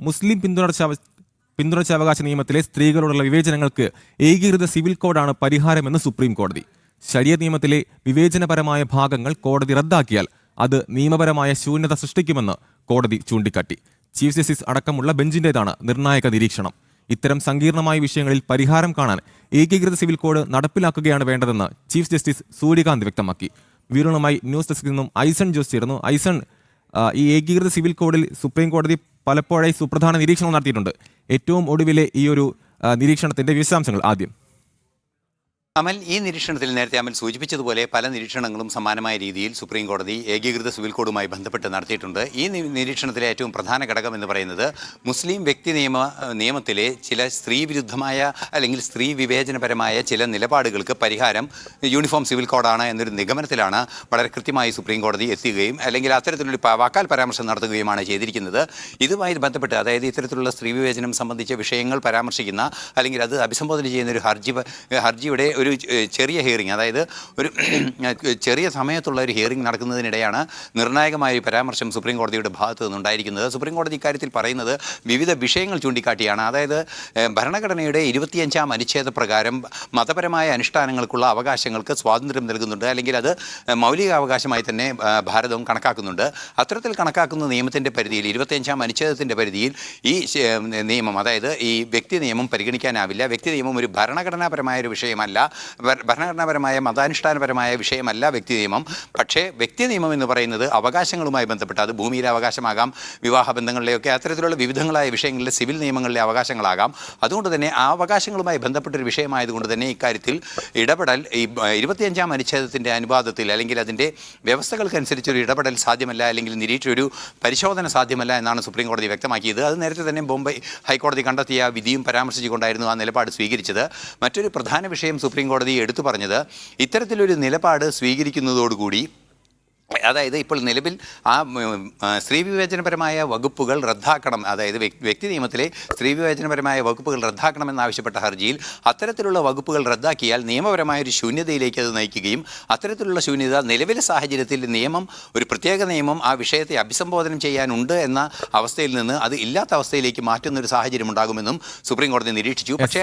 മുസ്ലിം പിന്തുടർച്ചാവകാശ നിയമത്തിലെ സ്ത്രീകളോടുള്ള വിവേചനങ്ങൾക്ക് ഏകീകൃത സിവിൽ കോഡാണ് പരിഹാരമെന്ന് സുപ്രീം കോടതി. ശരിയത്ത് നിയമത്തിലെ വിവേചനപരമായ ഭാഗങ്ങൾ കോടതി റദ്ദാക്കിയാൽ അത് നിയമപരമായ ശൂന്യത സൃഷ്ടിക്കുമെന്ന് കോടതി ചൂണ്ടിക്കാട്ടി. ചീഫ് ജസ്റ്റിസ് അടക്കമുള്ള ബെഞ്ചിന്റേതാണ് നിർണായക നിരീക്ഷണം. ഇത്തരം സങ്കീർണമായ വിഷയങ്ങളിൽ പരിഹാരം കാണാൻ ഏകീകൃത സിവിൽ കോഡ് നടപ്പിലാക്കുകയാണ് വേണ്ടതെന്ന് ചീഫ് ജസ്റ്റിസ് സൂര്യകാന്ത് വ്യക്തമാക്കി. വിവരങ്ങളുമായി ന്യൂസ് ഡെസ്കിൽ നിന്നും ഐസൺ ജോസ് ചേർന്നു. ഐസൺ, ഈ ഏകീകൃത സിവിൽ കോഡിൽ സുപ്രീം കോടതി പലപ്പോഴായി സുപ്രധാന നിരീക്ഷണം നടത്തിയിട്ടുണ്ട്. ഏറ്റവും ഒടുവിലെ ഈ ഒരു നിരീക്ഷണത്തിന്റെ വിശദാംശങ്ങൾ ആദ്യം. അമൽ, ഈ നിരീക്ഷണത്തിൽ നേരത്തെ അമൽ സൂചിപ്പിച്ചതുപോലെ പല നിരീക്ഷണങ്ങളും സമാനമായ രീതിയിൽ സുപ്രീം കോടതി ഏകീകൃത സിവിൽ കോഡുമായി ബന്ധപ്പെട്ട് നടത്തിയിട്ടുണ്ട്. ഈ നിരീക്ഷണത്തിലെ ഏറ്റവും പ്രധാന ഘടകം എന്ന് പറയുന്നത് മുസ്ലിം വ്യക്തി നിയമത്തിലെ ചില സ്ത്രീവിരുദ്ധമായ അല്ലെങ്കിൽ സ്ത്രീ വിവേചനപരമായ ചില നിലപാടുകൾക്ക് പരിഹാരം യൂണിഫോം സിവിൽ കോഡാണ് എന്നൊരു നിഗമനത്തിലാണ് വളരെ കൃത്യമായി സുപ്രീം കോടതി എത്തുകയും അല്ലെങ്കിൽ അത്തരത്തിലൊരു വാക്കാൽ പരാമർശം നടത്തുകയുമാണ് ചെയ്തിരിക്കുന്നത്. ഇതുമായി ബന്ധപ്പെട്ട്, അതായത് ഇത്തരത്തിലുള്ള സ്ത്രീ വിവേചനം സംബന്ധിച്ച വിഷയങ്ങൾ പരാമർശിക്കുന്ന അല്ലെങ്കിൽ അത് അഭിസംബോധന ചെയ്യുന്ന ഒരു ഹർജിയുടെ ഒരു ചെറിയ ഹിയറിംഗ്, അതായത് ഒരു ചെറിയ സമയത്തുള്ള ഒരു ഹിയറിംഗ് നടക്കുന്നതിനിടെയാണ് നിർണായകമായ ഒരു പരാമർശം സുപ്രീം കോടതിയുടെ ഭാഗത്തു നിന്നുണ്ടായിരിക്കുന്നത്. സുപ്രീം കോടതി ഇക്കാര്യത്തിൽ പറയുന്നത് വിവിധ വിഷയങ്ങൾ ചൂണ്ടിക്കാട്ടിയാണ്. അതായത് ഭരണഘടനയുടെ 25-ാം അനുച്ഛേദ പ്രകാരം മതപരമായ അനുഷ്ഠാനങ്ങൾക്കുള്ള അവകാശങ്ങൾക്ക് സ്വാതന്ത്ര്യം നൽകുന്നുണ്ട്, അല്ലെങ്കിൽ അത് മൗലികാവകാശമായി തന്നെ ഭാരതവും കണക്കാക്കുന്നുണ്ട്. അത്തരത്തിൽ കണക്കാക്കുന്ന നിയമത്തിൻ്റെ പരിധിയിൽ 25-ാം അനുച്ഛേദത്തിൻ്റെ പരിധിയിൽ ഈ നിയമം, അതായത് ഈ വ്യക്തി നിയമം പരിഗണിക്കാനാവില്ല. വ്യക്തി നിയമം ഒരു ഭരണഘടനാപരമായ ഒരു വിഷയമല്ല, ഭരണഘടനാപരമായ മതാനുഷ്ഠാനപരമായ വിഷയമല്ല വ്യക്തി നിയമം. പക്ഷേ വ്യക്തി നിയമം എന്ന് പറയുന്നത് അവകാശങ്ങളുമായി ബന്ധപ്പെട്ട്, അത് ഭൂമിയിലെ അവകാശമാകാം, വിവാഹ ബന്ധങ്ങളിലെയൊക്കെ അത്തരത്തിലുള്ള വിവിധങ്ങളായ വിഷയങ്ങളിലെ സിവിൽ നിയമങ്ങളിലെ അവകാശങ്ങളാകാം. അതുകൊണ്ട് തന്നെ ആ അവകാശങ്ങളുമായി ബന്ധപ്പെട്ടൊരു വിഷയമായതുകൊണ്ട് തന്നെ ഇക്കാര്യത്തിൽ ഇടപെടൽ ഈ 25-ാം അനുച്ഛേദത്തിൻ്റെ അനുപാതത്തിൽ അല്ലെങ്കിൽ അതിൻ്റെ വ്യവസ്ഥകൾക്കനുസരിച്ചൊരു ഇടപെടൽ സാധ്യമല്ല, അല്ലെങ്കിൽ ഒരു പരിശോധന സാധ്യമല്ല എന്നാണ് സുപ്രീം കോടതി വ്യക്തമാക്കിയത്. അത് നേരത്തെ തന്നെ ബോംബെ ഹൈക്കോടതി കണ്ടെത്തിയ വിധിയും പരാമർശിച്ചുകൊണ്ടായിരുന്നു ആ നിലപാട് സ്വീകരിച്ചത്. മറ്റൊരു പ്രധാന വിഷയം സുപ്രീം കോടതി എടുത്തു പറഞ്ഞത്, ഇത്തരത്തിലൊരു നിലപാട് സ്വീകരിക്കുന്നതോടുകൂടി, അതായത് ഇപ്പോൾ നിലവിൽ ആ സ്ത്രീ വിവേചനപരമായ വകുപ്പുകൾ റദ്ദാക്കണം, അതായത് വ്യക്തി നിയമത്തിലെ സ്ത്രീ വിവേചനപരമായ വകുപ്പുകൾ റദ്ദാക്കണമെന്നാവശ്യപ്പെട്ട ഹർജിയിൽ അത്തരത്തിലുള്ള വകുപ്പുകൾ റദ്ദാക്കിയാൽ നിയമപരമായൊരു ശൂന്യതയിലേക്ക് അത് നയിക്കുകയും അത്തരത്തിലുള്ള ശൂന്യത നിലവിലെ സാഹചര്യത്തിൽ നിയമം, ഒരു പ്രത്യേക നിയമം ആ വിഷയത്തെ അഭിസംബോധന ചെയ്യാനുണ്ട് എന്ന അവസ്ഥയിൽ നിന്ന് അത് ഇല്ലാത്ത അവസ്ഥയിലേക്ക് മാറ്റുന്നൊരു സാഹചര്യം ഉണ്ടാകുമെന്നും സുപ്രീം കോടതി നിരീക്ഷിച്ചു. പക്ഷേ